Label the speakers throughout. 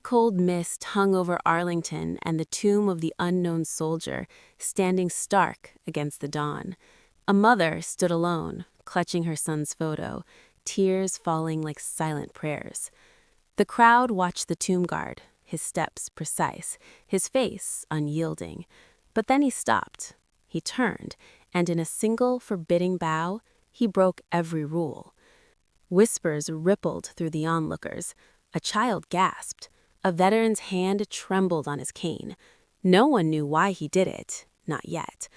Speaker 1: Cold mist hung over Arlington and the tomb of the unknown soldier, standing stark against the dawn. A mother stood alone, clutching her son's photo, tears falling like silent prayers. The crowd watched the tomb guard, his steps precise, his face unyielding. But then he stopped. He turned, and in a single forbidding bow, he broke every rule. Whispers rippled through the onlookers. A child gasped. A veteran's hand trembled on his cane. No one knew why he did it, not yet.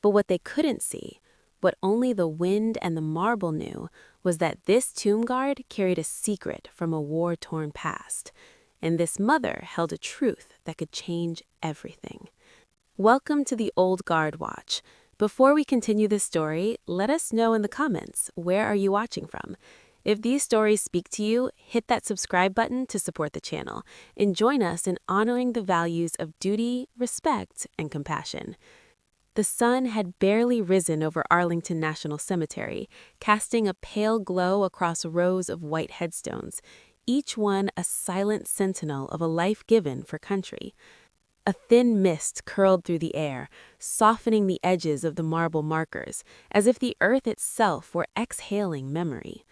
Speaker 1: But what they couldn't see, what only the wind and the marble knew, was that this tomb guard carried a secret from a war-torn past. And this mother held a truth that could change everything. Welcome to the Old Guard Watch. Before we continue this story, let us know in the comments, where are you watching from? If these stories speak to you, hit that subscribe button to support the channel and join us in honoring the values of duty, respect, and compassion. The sun had barely risen over Arlington National Cemetery, casting a pale glow across rows of white headstones, each one a silent sentinel of a life given for country. A thin mist curled through the air, softening the edges of the marble markers, as if the earth itself were exhaling memory.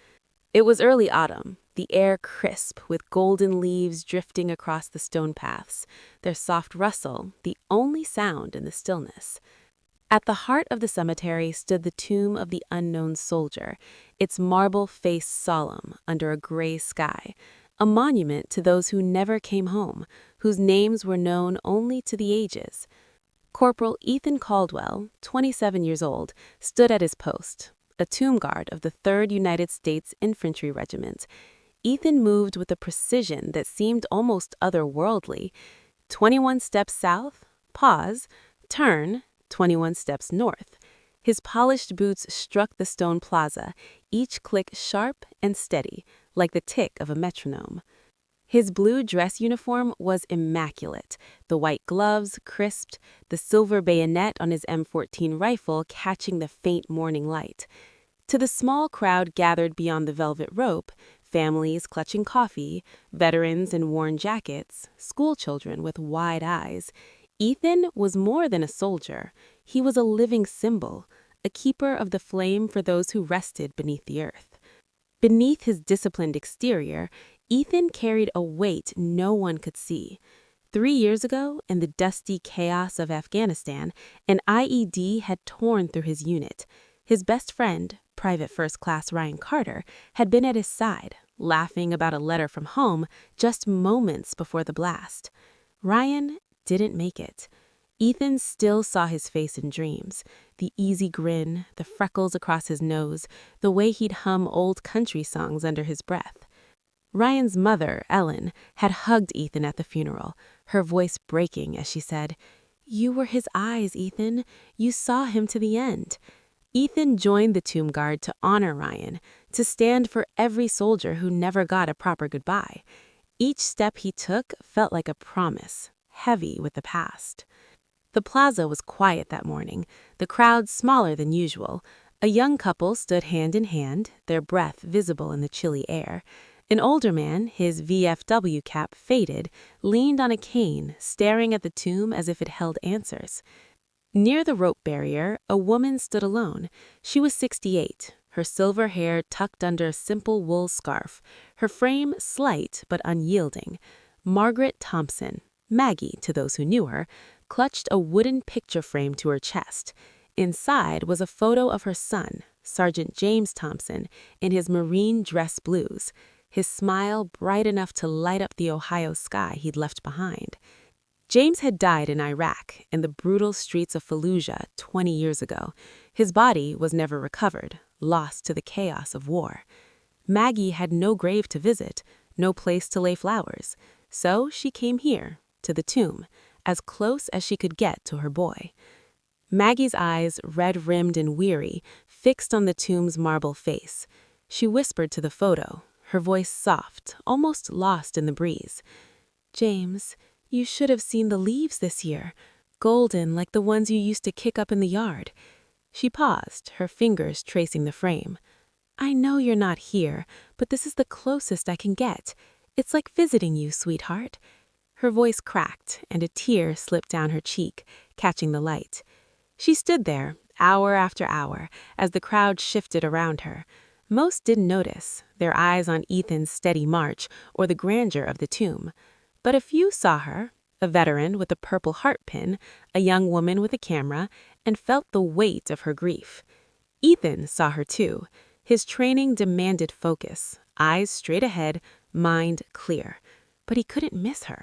Speaker 1: It was early autumn, the air crisp with golden leaves drifting across the stone paths, their soft rustle the only sound in the stillness. At the heart of the cemetery stood the tomb of the unknown soldier, its marble face solemn under a gray sky, a monument to those who never came home, whose names were known only to the ages. Corporal Ethan Caldwell, 27 years old, stood at his post, a tomb guard of the 3rd United States Infantry Regiment. Ethan moved with a precision that seemed almost otherworldly. 21 steps south, pause, turn, 21 steps north. His polished boots struck the stone plaza, each click sharp and steady, like the tick of a metronome. His blue dress uniform was immaculate, the white gloves crisped, the silver bayonet on his M14 rifle catching the faint morning light. To the small crowd gathered beyond the velvet rope, families clutching coffee, veterans in worn jackets, schoolchildren with wide eyes, Ethan was more than a soldier. He was a living symbol, a keeper of the flame for those who rested beneath the earth. Beneath his disciplined exterior, Ethan carried a weight no one could see. 3 years ago, in the dusty chaos of Afghanistan, an IED had torn through his unit. His best friend, Private First Class Ryan Carter, had been at his side, laughing about a letter from home just moments before the blast. Ryan didn't make it. Ethan still saw his face in dreams, the easy grin, the freckles across his nose, the way he'd hum old country songs under his breath. Ryan's mother, Ellen, had hugged Ethan at the funeral, her voice breaking as she said, "You were his eyes, Ethan. You saw him to the end." Ethan joined the tomb guard to honor Ryan, to stand for every soldier who never got a proper goodbye. Each step he took felt like a promise, heavy with the past. The plaza was quiet that morning, the crowd smaller than usual. A young couple stood hand in hand, their breath visible in the chilly air. An older man, his VFW cap faded, leaned on a cane, staring at the tomb as if it held answers. Near the rope barrier, a woman stood alone. She was 68, her silver hair tucked under a simple wool scarf, her frame slight but unyielding. Margaret Thompson, Maggie to those who knew her, clutched a wooden picture frame to her chest. Inside was a photo of her son, Sergeant James Thompson, in his Marine dress blues, his smile bright enough to light up the Ohio sky he'd left behind. James had died in Iraq in the brutal streets of Fallujah 20 years ago. His body was never recovered, lost to the chaos of war. Maggie had no grave to visit, no place to lay flowers, so she came here, to the tomb, as close as she could get to her boy. Maggie's eyes, red-rimmed and weary, fixed on the tomb's marble face. She whispered to the photo, her voice soft, almost lost in the breeze. "James, you should have seen the leaves this year, golden like the ones you used to kick up in the yard." She paused, her fingers tracing the frame. "I know you're not here, but this is the closest I can get. "It's like visiting you, sweetheart." Her voice cracked, and a tear slipped down her cheek, catching the light. She stood there, hour after hour, as the crowd shifted around her. Most didn't notice, their eyes on Ethan's steady march or the grandeur of the tomb. But a few saw her, a veteran with a purple heart pin, a young woman with a camera, and felt the weight of her grief. Ethan saw her too. His training demanded focus, eyes straight ahead, mind clear. But he couldn't miss her.